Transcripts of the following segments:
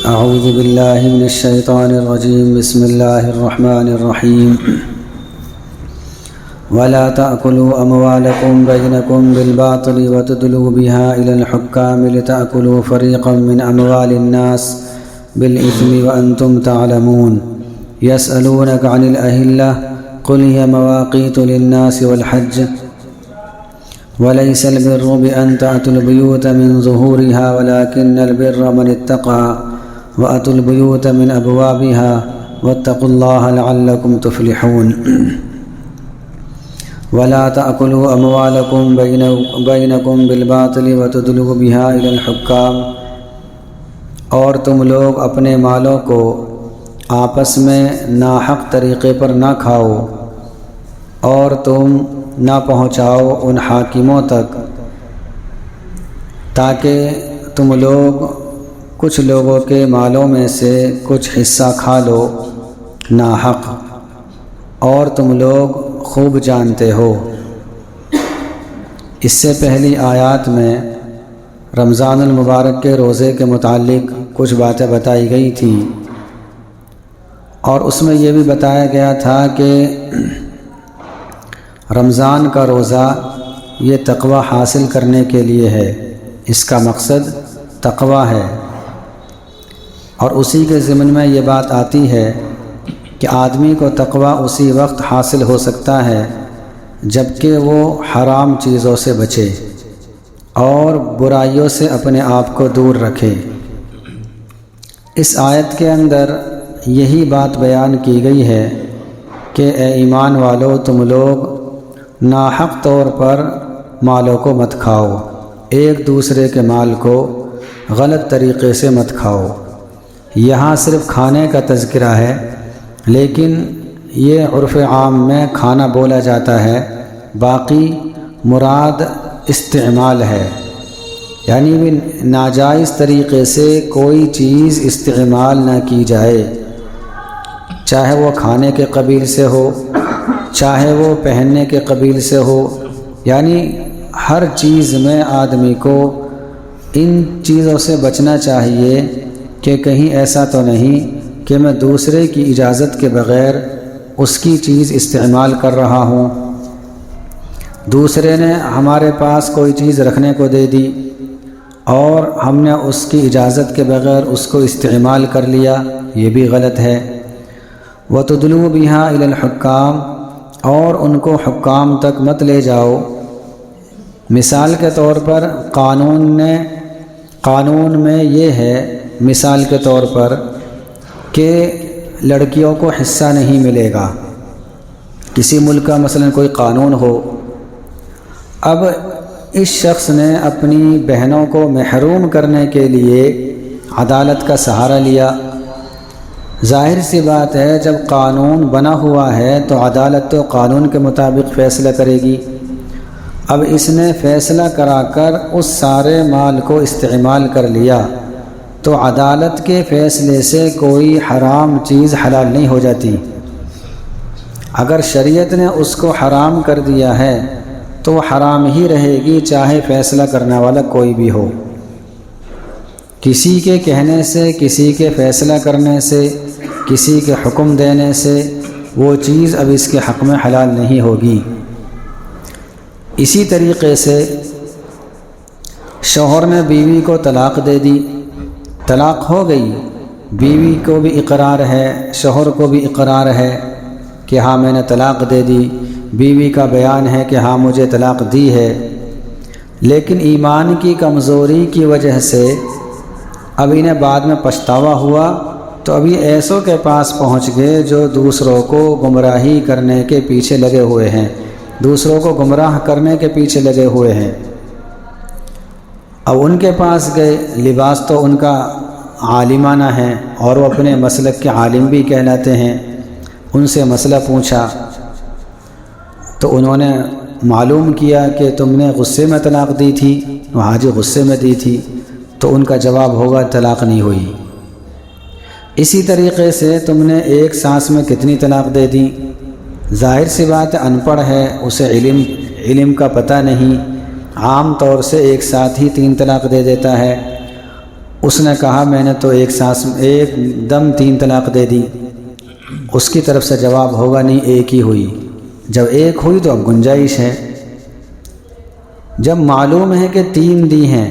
اعوذ باللہ من الشیطان الرجیم بسم اللہ الرحمن الرحیم ولا تأكلوا أموالكم بينكم بالباطل وتدلوا بها إلى الحكام لتأكلوا فريقا من أموال الناس بالإثم وأنتم تعلمون يسألونك عن الأهلة قل هي مواقيت للناس والحج وليس البر بأن تأتوا البيوت من ظهورها ولكن البر من اتقى وأتوا البيوت من أبوابها واتقوا الله لعلكم تفلحون ولا تأكلوا أموالكم بينكم بالباطل وتدلوا بها إلى الحكام اور تم لوگ اپنے مالوں کو آپس میں ناحق طریقے پر نہ کھاؤ اور تم نہ پہنچاؤ ان حاکموں تک تاکہ تم لوگ کچھ لوگوں کے مالوں میں سے کچھ حصہ کھا لو ناحق، اور تم لوگ خوب جانتے ہو۔ اس سے پہلی آیات میں رمضان المبارک کے روزے کے متعلق کچھ باتیں بتائی گئی تھیں، اور اس میں یہ بھی بتایا گیا تھا کہ رمضان کا روزہ یہ تقوی حاصل کرنے کے لیے ہے، اس کا مقصد تقوی ہے، اور اسی کے ضمن میں یہ بات آتی ہے کہ آدمی کو تقوی اسی وقت حاصل ہو سکتا ہے جب کہ وہ حرام چیزوں سے بچے اور برائیوں سے اپنے آپ کو دور رکھے۔ اس آیت کے اندر یہی بات بیان کی گئی ہے کہ اے ایمان والو، تم لوگ ناحق طور پر مالوں کو مت کھاؤ، ایک دوسرے کے مال کو غلط طریقے سے مت کھاؤ۔ یہاں صرف کھانے کا تذکرہ ہے، لیکن یہ عرف عام میں کھانا بولا جاتا ہے، باقی مراد استعمال ہے، یعنی بھی ناجائز طریقے سے کوئی چیز استعمال نہ کی جائے، چاہے وہ کھانے کے قبیل سے ہو، چاہے وہ پہننے کے قبیل سے ہو، یعنی ہر چیز میں آدمی کو ان چیزوں سے بچنا چاہیے کہ کہیں ایسا تو نہیں کہ میں دوسرے کی اجازت کے بغیر اس کی چیز استعمال کر رہا ہوں، دوسرے نے ہمارے پاس کوئی چیز رکھنے کو دے دی اور ہم نے اس کی اجازت کے بغیر اس کو استعمال کر لیا، یہ بھی غلط ہے۔ وَتُدْلُوا بِهَا إِلَى الْحُكَّامِ اور ان کو حکام تک مت لے جاؤ۔ مثال کے طور پر قانون میں یہ ہے، مثال کے طور پر کہ لڑکیوں کو حصہ نہیں ملے گا، کسی ملک کا مثلا کوئی قانون ہو، اب اس شخص نے اپنی بہنوں کو محروم کرنے کے لیے عدالت کا سہارا لیا۔ ظاہر سی بات ہے، جب قانون بنا ہوا ہے تو عدالت تو قانون کے مطابق فیصلہ کرے گی۔ اب اس نے فیصلہ کرا کر اس سارے مال کو استعمال کر لیا تو عدالت کے فیصلے سے کوئی حرام چیز حلال نہیں ہو جاتی۔ اگر شریعت نے اس کو حرام کر دیا ہے تو وہ حرام ہی رہے گی، چاہے فیصلہ کرنے والا کوئی بھی ہو۔ کسی کے کہنے سے، کسی کے فیصلہ کرنے سے، کسی کے حکم دینے سے وہ چیز اب اس کے حق میں حلال نہیں ہوگی۔ اسی طریقے سے شوہر نے بیوی کو طلاق دے دی، طلاق ہو گئی، بیوی کو بھی اقرار ہے، شوہر کو بھی اقرار ہے کہ ہاں میں نے طلاق دے دی، بیوی کا بیان ہے کہ ہاں مجھے طلاق دی ہے، لیکن ایمان کی کمزوری کی وجہ سے اب انہیں بعد میں پچھتاوا ہوا تو ابھی ایسوں کے پاس پہنچ گئے جو دوسروں کو گمراہی کرنے کے پیچھے لگے ہوئے ہیں، دوسروں کو گمراہ کرنے کے پیچھے لگے ہوئے ہیں۔ اب ان کے پاس گئے، لباس تو ان کا عالمانہ ہے اور وہ اپنے مسلک کے عالم بھی کہلاتے ہیں، ان سے مسئلہ پوچھا تو انہوں نے معلوم کیا کہ تم نے غصے میں طلاق دی تھی، وہاں جی غصے میں دی تھی، تو ان کا جواب ہوگا طلاق نہیں ہوئی۔ اسی طریقے سے تم نے ایک سانس میں کتنی طلاق دے دی؟ ظاہر سی بات ان پڑھ ہے، اسے علم کا پتہ نہیں، عام طور سے ایک ساتھ ہی 3 طلاق دے دیتا ہے، اس نے کہا میں نے تو ایک دم 3 طلاق دے دی۔ اس کی طرف سے جواب ہوگا نہیں، ایک ہی ہوئی۔ جب ایک ہوئی تو اب گنجائش ہے۔ جب معلوم ہے کہ 3 دی ہیں،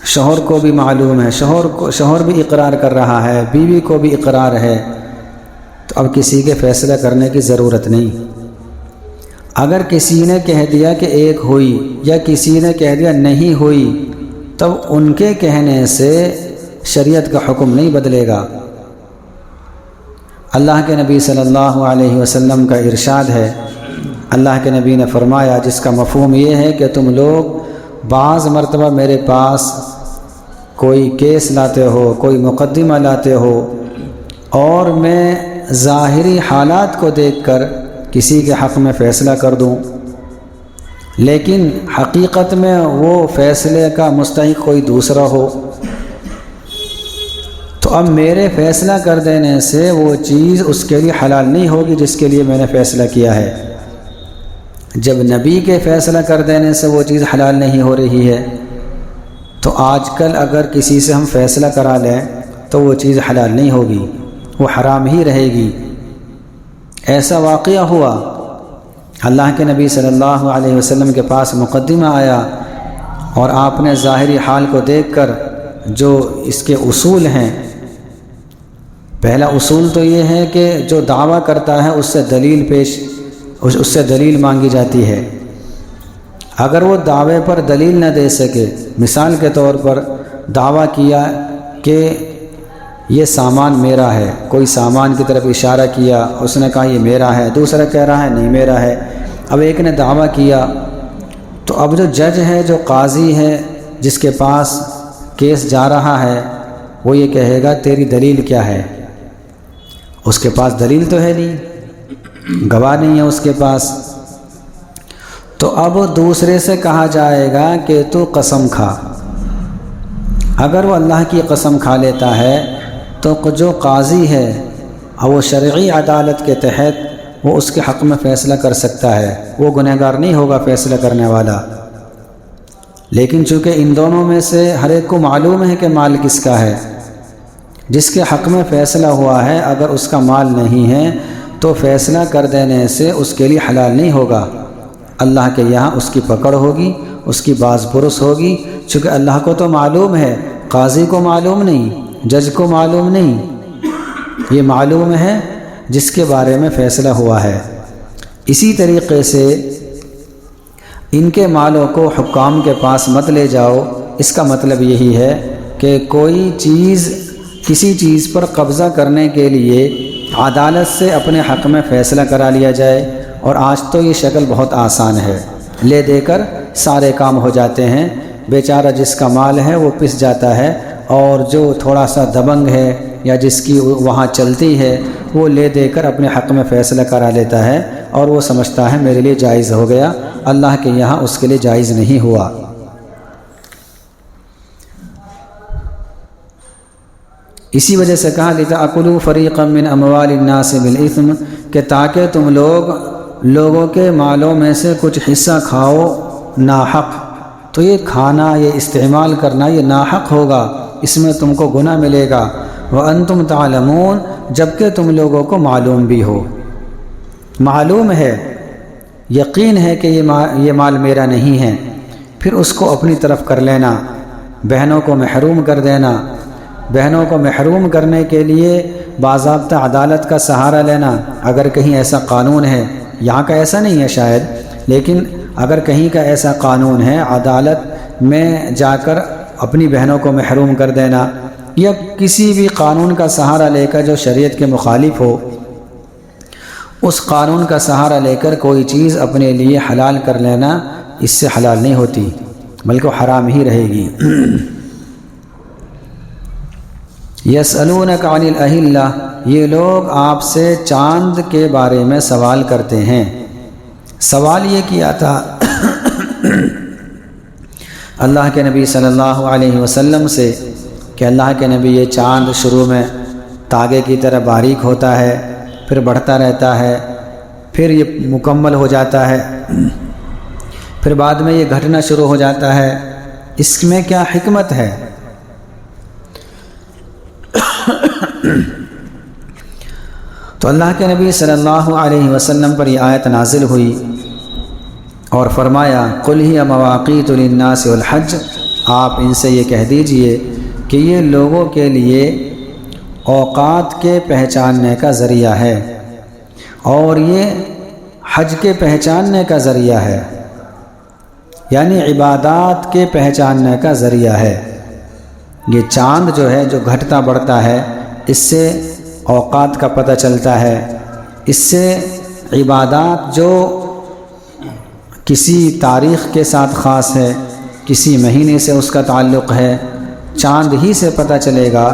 شوہر کو بھی معلوم ہے، شوہر بھی اقرار کر رہا ہے، بیوی کو بھی اقرار ہے، تو اب کسی کے فیصلہ کرنے کی ضرورت نہیں۔ اگر کسی نے کہہ دیا کہ ایک ہوئی یا کسی نے کہہ دیا نہیں ہوئی، تب ان کے کہنے سے شریعت کا حکم نہیں بدلے گا۔ اللہ کے نبی صلی اللہ علیہ وسلم کا ارشاد ہے، اللہ کے نبی نے فرمایا، جس کا مفہوم یہ ہے کہ تم لوگ بعض مرتبہ میرے پاس کوئی کیس لاتے ہو، کوئی مقدمہ لاتے ہو، اور میں ظاہری حالات کو دیکھ کر کسی کے حق میں فیصلہ کر دوں، لیکن حقیقت میں وہ فیصلے کا مستحق کوئی دوسرا ہو، تو اب میرے فیصلہ کر دینے سے وہ چیز اس کے لیے حلال نہیں ہوگی جس کے لیے میں نے فیصلہ کیا ہے۔ جب نبی کے فیصلہ کر دینے سے وہ چیز حلال نہیں ہو رہی ہے، تو آج کل اگر کسی سے ہم فیصلہ کرا لیں تو وہ چیز حلال نہیں ہوگی، وہ حرام ہی رہے گی۔ ایسا واقعہ ہوا، اللہ کے نبی صلی اللہ علیہ وسلم کے پاس مقدمہ آیا، اور آپ نے ظاہری حال کو دیکھ کر جو اس کے اصول ہیں، پہلا اصول تو یہ ہے کہ جو دعویٰ کرتا ہے اس سے دلیل مانگی جاتی ہے۔ اگر وہ دعوے پر دلیل نہ دے سکے، مثال کے طور پر دعویٰ کیا کہ یہ سامان میرا ہے، کوئی سامان کی طرف اشارہ کیا، اس نے کہا یہ میرا ہے، دوسرا کہہ رہا ہے نہیں میرا ہے، اب ایک نے دعویٰ کیا، تو اب جو جج ہے، جو قاضی ہے، جس کے پاس کیس جا رہا ہے، وہ یہ کہے گا تیری دلیل کیا ہے؟ اس کے پاس دلیل تو ہے نہیں، گواہ نہیں ہے اس کے پاس، تو اب دوسرے سے کہا جائے گا کہ تو قسم کھا۔ اگر وہ اللہ کی قسم کھا لیتا ہے تو جو قاضی ہے وہ شرعی عدالت کے تحت وہ اس کے حق میں فیصلہ کر سکتا ہے، وہ گنہگار نہیں ہوگا فیصلہ کرنے والا۔ لیکن چونکہ ان دونوں میں سے ہر ایک کو معلوم ہے کہ مال کس کا ہے، جس کے حق میں فیصلہ ہوا ہے اگر اس کا مال نہیں ہے تو فیصلہ کر دینے سے اس کے لیے حلال نہیں ہوگا۔ اللہ کے یہاں اس کی پکڑ ہوگی، اس کی باز پرس ہوگی، چونکہ اللہ کو تو معلوم ہے، قاضی کو معلوم نہیں، جج کو معلوم نہیں، یہ معلوم ہے جس کے بارے میں فیصلہ ہوا ہے۔ اسی طریقے سے ان کے مالوں کو حکام کے پاس مت لے جاؤ، اس کا مطلب یہی ہے کہ کوئی چیز کسی چیز پر قبضہ کرنے کے لیے عدالت سے اپنے حق میں فیصلہ کرا لیا جائے، اور آج تو یہ شکل بہت آسان ہے، لے دے کر سارے کام ہو جاتے ہیں، بیچارہ جس کا مال ہے وہ پس جاتا ہے، اور جو تھوڑا سا دبنگ ہے یا جس کی وہاں چلتی ہے وہ لے دے کر اپنے حق میں فیصلہ کرا لیتا ہے، اور وہ سمجھتا ہے میرے لیے جائز ہو گیا، اللہ کے یہاں اس کے لیے جائز نہیں ہوا۔ اسی وجہ سے کہا لِتَأْكُلُوا فَرِيقًا مِّنْ أَمْوَالِ النَّاسِ بِالْإِثْمِ، کہ تاکہ تم لوگوں کے مالوں میں سے کچھ حصہ کھاؤ ناحق، تو یہ کھانا، یہ استعمال کرنا یہ ناحق ہوگا، اس میں تم کو گناہ ملے گا۔ وَأَنْتُمْ تَعْلَمُونَ، جبکہ تم لوگوں کو معلوم بھی ہو، معلوم ہے، یقین ہے کہ یہ مال میرا نہیں ہے، پھر اس کو اپنی طرف کر لینا، بہنوں کو محروم کر دینا، بہنوں کو محروم کرنے کے لیے باضابطہ عدالت کا سہارا لینا۔ اگر کہیں ایسا قانون ہے، یہاں کا ایسا نہیں ہے شاید، لیکن اگر کہیں کا ایسا قانون ہے، عدالت میں جا کر اپنی بہنوں کو محروم کر دینا، یا کسی بھی قانون کا سہارا لے کر جو شریعت کے مخالف ہو، اس قانون کا سہارا لے کر کوئی چیز اپنے لیے حلال کر لینا، اس سے حلال نہیں ہوتی بلکہ حرام ہی رہے گی۔ یسألونک عن الأہلہ، یہ لوگ آپ سے چاند کے بارے میں سوال کرتے ہیں۔ سوال یہ کیا تھا اللہ کے نبی صلی اللہ علیہ وسلم سے کہ اللہ کے نبی یہ چاند شروع میں تاگے کی طرح باریک ہوتا ہے، پھر بڑھتا رہتا ہے، پھر یہ مکمل ہو جاتا ہے، پھر بعد میں یہ گھٹنا شروع ہو جاتا ہے، اس میں کیا حکمت ہے؟ تو اللہ کے نبی صلی اللہ علیہ وسلم پر یہ آیت نازل ہوئی اور فرمایا قل ہی مواقیت للناس والحج، آپ ان سے یہ کہہ دیجئے کہ یہ لوگوں کے لیے اوقات کے پہچاننے کا ذریعہ ہے اور یہ حج کے پہچاننے کا ذریعہ ہے، یعنی عبادات کے پہچاننے کا ذریعہ ہے۔ یہ چاند جو ہے جو گھٹتا بڑھتا ہے، اس سے اوقات کا پتہ چلتا ہے، اس سے عبادات جو کسی تاریخ کے ساتھ خاص ہے، کسی مہینے سے اس کا تعلق ہے، چاند ہی سے پتہ چلے گا،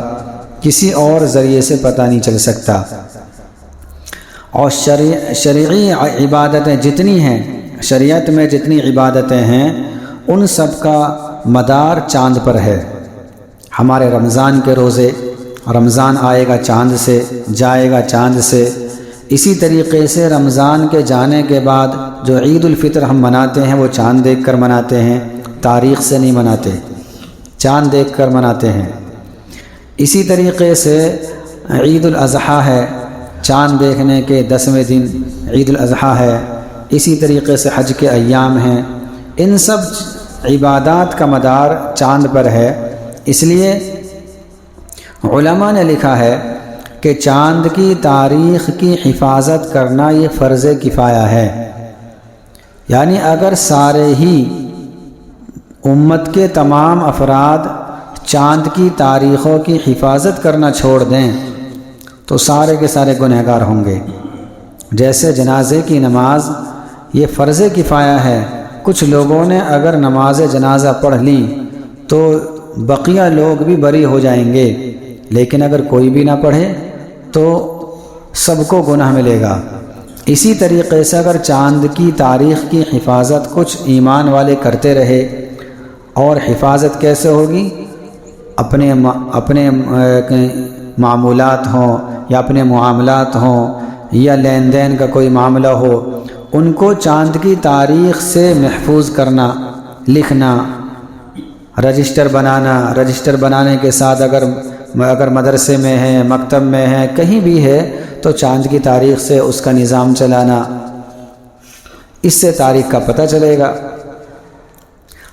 کسی اور ذریعے سے پتہ نہیں چل سکتا۔ اور شرعی عبادتیں جتنی ہیں، شریعت میں جتنی عبادتیں ہیں، ان سب کا مدار چاند پر ہے۔ ہمارے رمضان کے روزے، رمضان آئے گا چاند سے، جائے گا چاند سے۔ اسی طریقے سے رمضان کے جانے کے بعد جو عید الفطر ہم مناتے ہیں وہ چاند دیکھ کر مناتے ہیں، تاریخ سے نہیں مناتے، چاند دیکھ کر مناتے ہیں۔ اسی طریقے سے عید الاضحیٰ ہے، چاند دیکھنے کے 10ویں دن عید الاضحیٰ ہے۔ اسی طریقے سے حج کے ایام ہیں، ان سب عبادات کا مدار چاند پر ہے۔ اس لیے علماء نے لکھا ہے کہ چاند کی تاریخ کی حفاظت کرنا یہ فرض کفایہ ہے، یعنی اگر سارے ہی امت کے تمام افراد چاند کی تاریخوں کی حفاظت کرنا چھوڑ دیں تو سارے کے سارے گنہگار ہوں گے۔ جیسے جنازے کی نماز یہ فرض کفایہ ہے، کچھ لوگوں نے اگر نماز جنازہ پڑھ لی تو بقیہ لوگ بھی بری ہو جائیں گے، لیکن اگر کوئی بھی نہ پڑھے تو سب کو گناہ ملے گا۔ اسی طریقے سے اگر چاند کی تاریخ کی حفاظت کچھ ایمان والے کرتے رہے، اور حفاظت کیسے ہوگی؟ اپنے معمولات ہوں یا اپنے معاملات ہوں یا لین دین کا کوئی معاملہ ہو، ان کو چاند کی تاریخ سے محفوظ کرنا، لکھنا، رجسٹر بنانا، رجسٹر بنانے کے ساتھ اگر مدرسے میں ہے، مکتب میں ہے، کہیں بھی ہے تو چاند کی تاریخ سے اس کا نظام چلانا، اس سے تاریخ کا پتہ چلے گا۔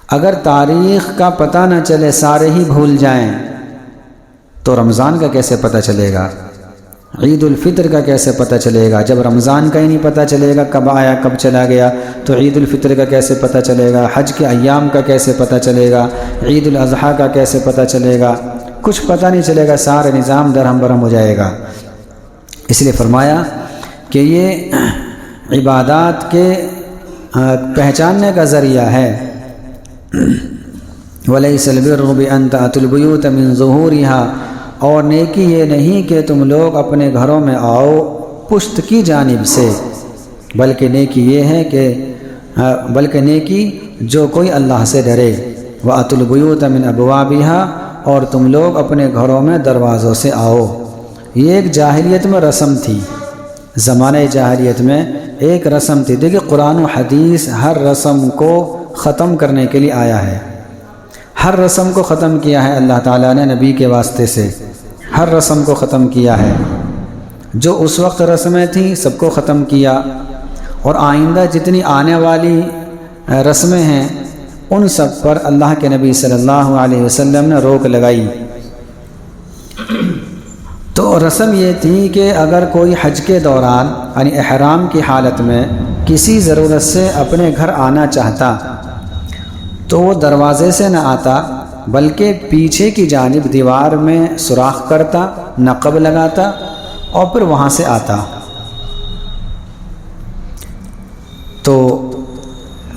اگر تاریخ کا پتہ نہ چلے، سارے ہی بھول جائیں، تو رمضان کا کیسے پتہ چلے گا؟ عید الفطر کا کیسے پتہ چلے گا؟ جب رمضان کا ہی نہیں پتہ چلے گا کب آیا کب چلا گیا، تو عید الفطر کا کیسے پتہ چلے گا؟ حج کے ایام کا کیسے پتہ چلے گا؟ عید الاضحیٰ کا کیسے پتہ چلے گا؟ کچھ پتہ نہیں چلے گا، سارے نظام درہم برہم ہو جائے گا۔ اس لیے فرمایا کہ یہ عبادات کے پہچاننے کا ذریعہ ہے۔ وَلَيْسَ الْبِرُّ بِأَن تَأْتُوا الْبُيُوتَ مِن ظُهُورِهَا، اور نیکی یہ نہیں کہ تم لوگ اپنے گھروں میں آؤ پشت کی جانب سے، بلکہ نیکی یہ ہے کہ نیکی جو کوئی اللہ سے ڈرے۔ وَأْتُوا الْبُيُوتَ مِنْ أَبْوَابِهَا، اور تم لوگ اپنے گھروں میں دروازوں سے آؤ۔ یہ ایک جاہلیت میں رسم تھی، زمانہ جاہلیت میں ایک رسم تھی۔ دیکھیں قرآن و حدیث ہر رسم کو ختم کرنے کے لیے آیا ہے، ہر رسم کو ختم کیا ہے اللہ تعالیٰ نے نبی کے واسطے سے، ہر رسم کو ختم کیا ہے۔ جو اس وقت رسمیں تھیں سب کو ختم کیا، اور آئندہ جتنی آنے والی رسمیں ہیں ان سب پر اللہ کے نبی صلی اللہ علیہ وسلم نے روک لگائی۔ تو رسم یہ تھی کہ اگر کوئی حج کے دوران یعنی احرام کی حالت میں کسی ضرورت سے اپنے گھر آنا چاہتا تو وہ دروازے سے نہ آتا، بلکہ پیچھے کی جانب دیوار میں سوراخ کرتا، نقب لگاتا اور پھر وہاں سے آتا۔ تو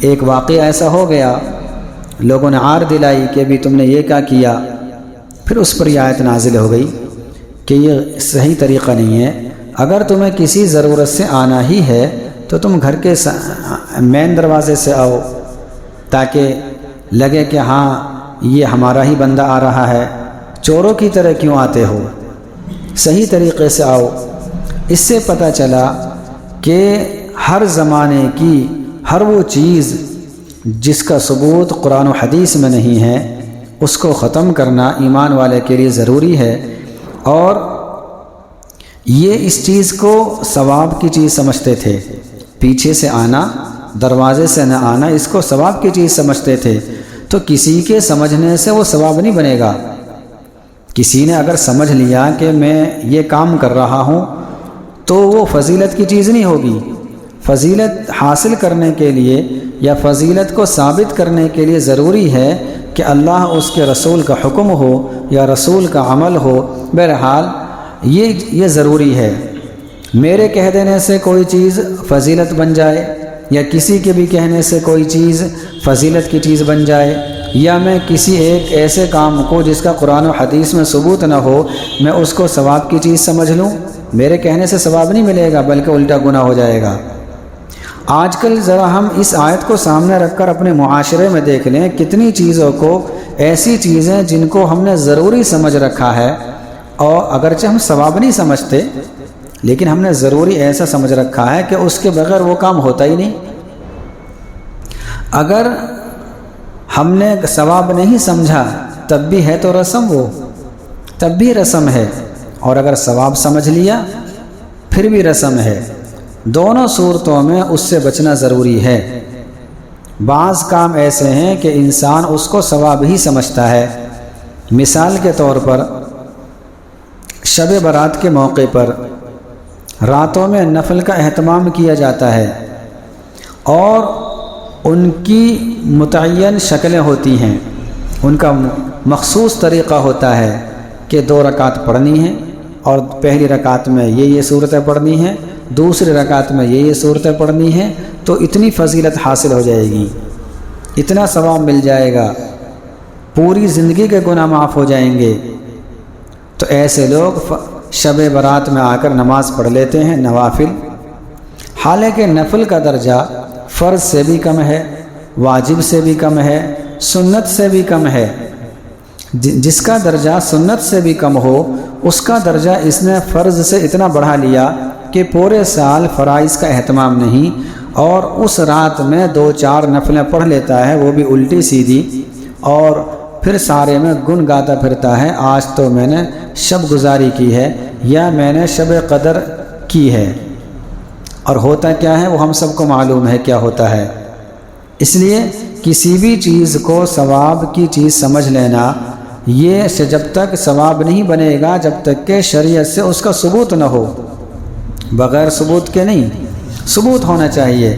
ایک واقعہ ایسا ہو گیا، لوگوں نے عار دلائی کہ ابھی تم نے یہ کیا کیا، پھر اس پر یہ آیت نازل ہو گئی کہ یہ صحیح طریقہ نہیں ہے۔ اگر تمہیں کسی ضرورت سے آنا ہی ہے تو تم گھر کے مین دروازے سے آؤ، تاکہ لگے کہ ہاں یہ ہمارا ہی بندہ آ رہا ہے، چوروں کی طرح کیوں آتے ہو، صحیح طریقے سے آؤ۔ اس سے پتہ چلا کہ ہر زمانے کی ہر وہ چیز جس کا ثبوت قرآن و حدیث میں نہیں ہے اس کو ختم کرنا ایمان والے کے لیے ضروری ہے، اور یہ اس چیز کو ثواب کی چیز سمجھتے تھے، پیچھے سے آنا، دروازے سے نہ آنا، اس کو ثواب کی چیز سمجھتے تھے۔ تو کسی کے سمجھنے سے وہ ثواب نہیں بنے گا۔ کسی نے اگر سمجھ لیا کہ میں یہ کام کر رہا ہوں تو وہ فضیلت کی چیز نہیں ہوگی۔ فضیلت حاصل کرنے کے لیے یا فضیلت کو ثابت کرنے کے لیے ضروری ہے کہ اللہ اس کے رسول کا حکم ہو یا رسول کا عمل ہو۔ بہرحال یہ ضروری ہے۔ میرے کہہ دینے سے کوئی چیز فضیلت بن جائے یا کسی کے بھی کہنے سے کوئی چیز فضیلت کی چیز بن جائے، یا میں کسی ایک ایسے کام کو جس کا قرآن و حدیث میں ثبوت نہ ہو میں اس کو ثواب کی چیز سمجھ لوں، میرے کہنے سے ثواب نہیں ملے گا بلکہ الٹا گناہ ہو جائے گا۔ آج کل ذرا ہم اس آیت کو سامنے رکھ کر اپنے معاشرے میں دیکھ لیں، کتنی چیزوں کو، ایسی چیزیں جن کو ہم نے ضروری سمجھ رکھا ہے، اور اگرچہ ہم ثواب نہیں سمجھتے لیکن ہم نے ضروری ایسا سمجھ رکھا ہے کہ اس کے بغیر وہ کام ہوتا ہی نہیں۔ اگر ہم نے ثواب نہیں سمجھا تب بھی ہے تو رسم، وہ تب بھی رسم ہے، اور اگر ثواب سمجھ لیا پھر بھی رسم ہے۔ دونوں صورتوں میں اس سے بچنا ضروری ہے۔ بعض کام ایسے ہیں کہ انسان اس کو ثواب ہی سمجھتا ہے۔ مثال کے طور پر شب برات کے موقع پر راتوں میں نفل کا اہتمام کیا جاتا ہے، اور ان کی متعین شکلیں ہوتی ہیں، ان کا مخصوص طریقہ ہوتا ہے کہ 2 رکعت پڑھنی ہیں، اور پہلی رکعت میں یہ صورتیں پڑھنی ہیں، دوسری رکعت میں یہ صورتیں پڑھنی ہیں، تو اتنی فضیلت حاصل ہو جائے گی، اتنا ثواب مل جائے گا، پوری زندگی کے گناہ معاف ہو جائیں گے۔ تو ایسے لوگ شب برات میں آ کر نماز پڑھ لیتے ہیں، نوافل، حالانکہ نفل کا درجہ فرض سے بھی کم ہے، واجب سے بھی کم ہے، سنت سے بھی کم ہے۔ جس کا درجہ سنت سے بھی کم ہو اس کا درجہ اس نے فرض سے اتنا بڑھا لیا کہ پورے سال فرائض کا اہتمام نہیں، اور اس رات میں 2-4 نفلیں پڑھ لیتا ہے، وہ بھی الٹی سیدھی، اور پھر سارے میں گن گاتا پھرتا ہے، آج تو میں نے شب گزاری کی ہے یا میں نے شب قدر کی ہے۔ اور ہوتا کیا ہے وہ ہم سب کو معلوم ہے کیا ہوتا ہے۔ اس لیے کسی بھی چیز کو ثواب کی چیز سمجھ لینا، یہ جب تک ثواب نہیں بنے گا جب تک کہ شریعت سے اس کا ثبوت نہ ہو، بغیر ثبوت کے نہیں، ثبوت ہونا چاہیے۔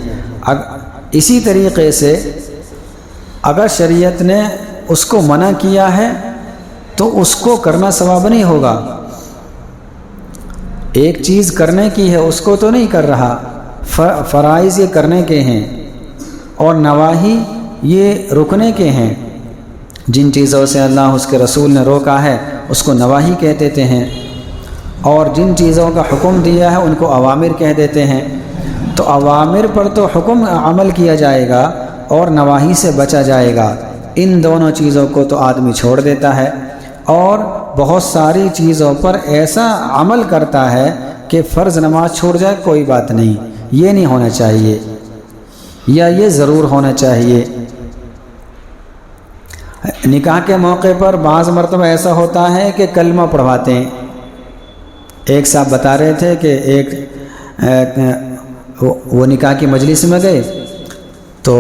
اسی طریقے سے اگر شریعت نے اس کو منع کیا ہے تو اس کو کرنا ثواب نہیں ہوگا۔ ایک چیز کرنے کی ہے اس کو تو نہیں کر رہا، فرائض یہ کرنے کے ہیں اور نواہی یہ رکنے کے ہیں۔ جن چیزوں سے اللہ اس کے رسول نے روکا ہے اس کو نواہی کہہ دیتے ہیں، اور جن چیزوں کا حکم دیا ہے ان کو اوامر کہہ دیتے ہیں۔ تو اوامر پر تو حکم عمل کیا جائے گا اور نواہی سے بچا جائے گا۔ ان دونوں چیزوں کو تو آدمی چھوڑ دیتا ہے، اور بہت ساری چیزوں پر ایسا عمل کرتا ہے کہ فرض نماز چھوڑ جائے کوئی بات نہیں، یہ نہیں ہونا چاہیے، یا یہ ضرور ہونا چاہیے۔ نکاح کے موقع پر بعض مرتبہ ایسا ہوتا ہے کہ کلمہ پڑھواتے ہیں۔ ایک صاحب بتا رہے تھے کہ ایک وہ نکاح کی مجلس میں گئے تو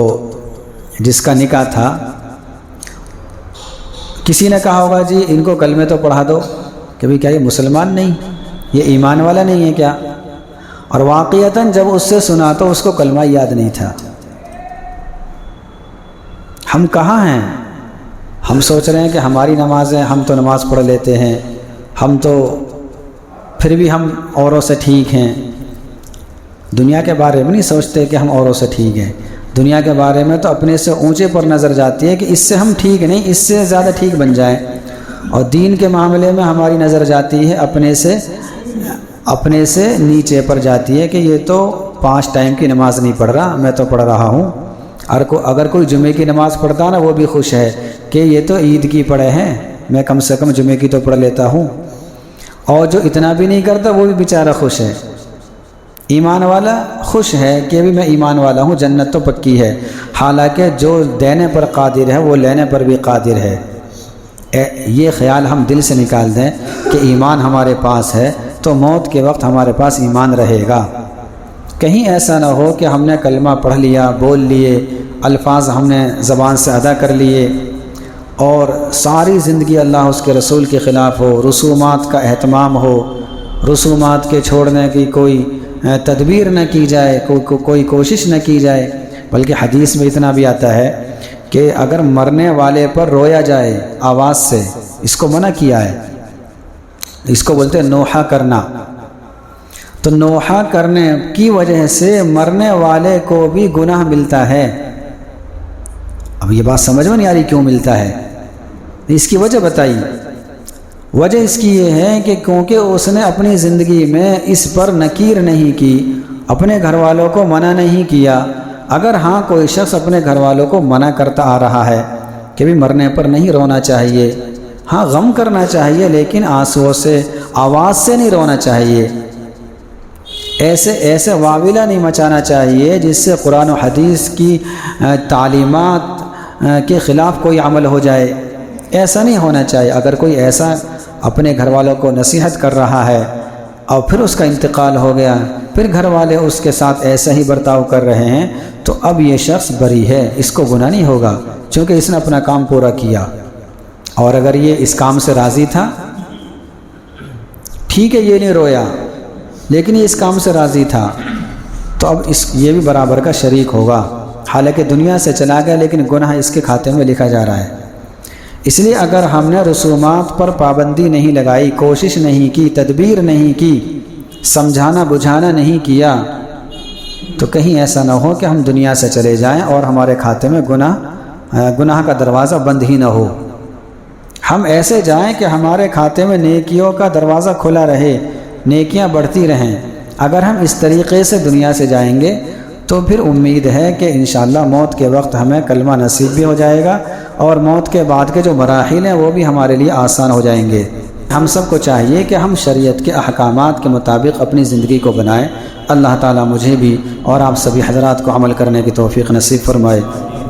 جس کا نکاح تھا کسی نے کہا ہوگا جی ان کو کلمے تو پڑھا دو، کہ بھئی کیا یہ مسلمان نہیں، یہ ایمان والا نہیں ہے کیا؟ اور واقعتاً جب اس سے سنا تو اس کو کلمہ یاد نہیں تھا۔ ہم کہاں ہیں؟ ہم سوچ رہے ہیں کہ ہماری نمازیں، ہم تو نماز پڑھ لیتے ہیں، ہم تو پھر بھی ہم اوروں سے ٹھیک ہیں۔ دنیا کے بارے میں نہیں سوچتے کہ ہم اوروں سے ٹھیک ہیں، دنیا کے بارے میں تو اپنے سے اونچے پر نظر جاتی ہے کہ اس سے ہم ٹھیک نہیں، اس سے زیادہ ٹھیک بن جائیں، اور دین کے معاملے میں ہماری نظر جاتی ہے اپنے سے نیچے پر جاتی ہے کہ یہ تو 5 ٹائم کی نماز نہیں پڑھ رہا، میں تو پڑھ رہا ہوں۔ اگر کوئی جمعے کی نماز پڑھتا نا وہ بھی خوش ہے کہ یہ تو عید کی پڑھے ہیں، میں کم سے کم جمعے کی تو پڑھ لیتا ہوں، اور جو اتنا بھی نہیں کرتا وہ بھی بیچارہ خوش ہے۔ ایمان والا خوش ہے کہ بھی میں ایمان والا ہوں، جنت تو پکی ہے، حالانکہ جو دینے پر قادر ہے وہ لینے پر بھی قادر ہے۔ یہ خیال ہم دل سے نکال دیں کہ ایمان ہمارے پاس ہے تو موت کے وقت ہمارے پاس ایمان رہے گا۔ کہیں ایسا نہ ہو کہ ہم نے کلمہ پڑھ لیا، بول لیے، الفاظ ہم نے زبان سے ادا کر لیے اور ساری زندگی اللہ اس کے رسول کے خلاف ہو، رسومات کا اہتمام ہو، رسومات کے چھوڑنے کی کوئی تدبیر نہ کی جائے، کوئی کوشش نہ کی جائے۔ بلکہ حدیث میں اتنا بھی آتا ہے کہ اگر مرنے والے پر رویا جائے آواز سے، اس کو منع کیا ہے، اس کو بولتے ہیں نوحہ کرنا۔ تو نوحہ کرنے کی وجہ سے مرنے والے کو بھی گناہ ملتا ہے۔ اب یہ بات سمجھ میں نہیں آ رہی کیوں ملتا ہے، اس کی وجہ بتائیے۔ وجہ اس کی یہ ہے کہ کیونکہ اس نے اپنی زندگی میں اس پر نکیر نہیں کی، اپنے گھر والوں کو منع نہیں کیا۔ اگر ہاں کوئی شخص اپنے گھر والوں کو منع کرتا آ رہا ہے کہ بھی مرنے پر نہیں رونا چاہیے، ہاں غم کرنا چاہیے لیکن آنسوؤں سے، آواز سے نہیں رونا چاہیے، ایسے واویلا نہیں مچانا چاہیے جس سے قرآن و حدیث کی تعلیمات کے خلاف کوئی عمل ہو جائے، ایسا نہیں ہونا چاہیے۔ اگر کوئی ایسا اپنے گھر والوں کو نصیحت کر رہا ہے اور پھر اس کا انتقال ہو گیا، پھر گھر والے اس کے ساتھ ایسا ہی برتاؤ کر رہے ہیں، تو اب یہ شخص بری ہے، اس کو گناہ نہیں ہوگا چونکہ اس نے اپنا کام پورا کیا۔ اور اگر یہ اس کام سے راضی تھا، ٹھیک ہے یہ نہیں رویا لیکن یہ اس کام سے راضی تھا، تو اب یہ بھی برابر کا شریک ہوگا، حالانکہ دنیا سے چلا گیا لیکن گناہ اس کے کھاتے میں لکھا جا رہا ہے۔ اس لیے اگر ہم نے رسومات پر پابندی نہیں لگائی، کوشش نہیں کی، تدبیر نہیں کی، سمجھانا بجھانا نہیں کیا، تو کہیں ایسا نہ ہو کہ ہم دنیا سے چلے جائیں اور ہمارے کھاتے میں گناہ کا دروازہ بند ہی نہ ہو۔ ہم ایسے جائیں کہ ہمارے کھاتے میں نیکیوں کا دروازہ کھلا رہے، نیکیاں بڑھتی رہیں۔ اگر ہم اس طریقے سے دنیا سے جائیں گے تو پھر امید ہے کہ انشاءاللہ موت کے وقت ہمیں کلمہ نصیب بھی ہو جائے گا اور موت کے بعد کے جو مراحل ہیں وہ بھی ہمارے لیے آسان ہو جائیں گے۔ ہم سب کو چاہیے کہ ہم شریعت کے احکامات کے مطابق اپنی زندگی کو بنائیں۔ اللہ تعالیٰ مجھے بھی اور آپ سبھی حضرات کو عمل کرنے کی توفیق نصیب فرمائے۔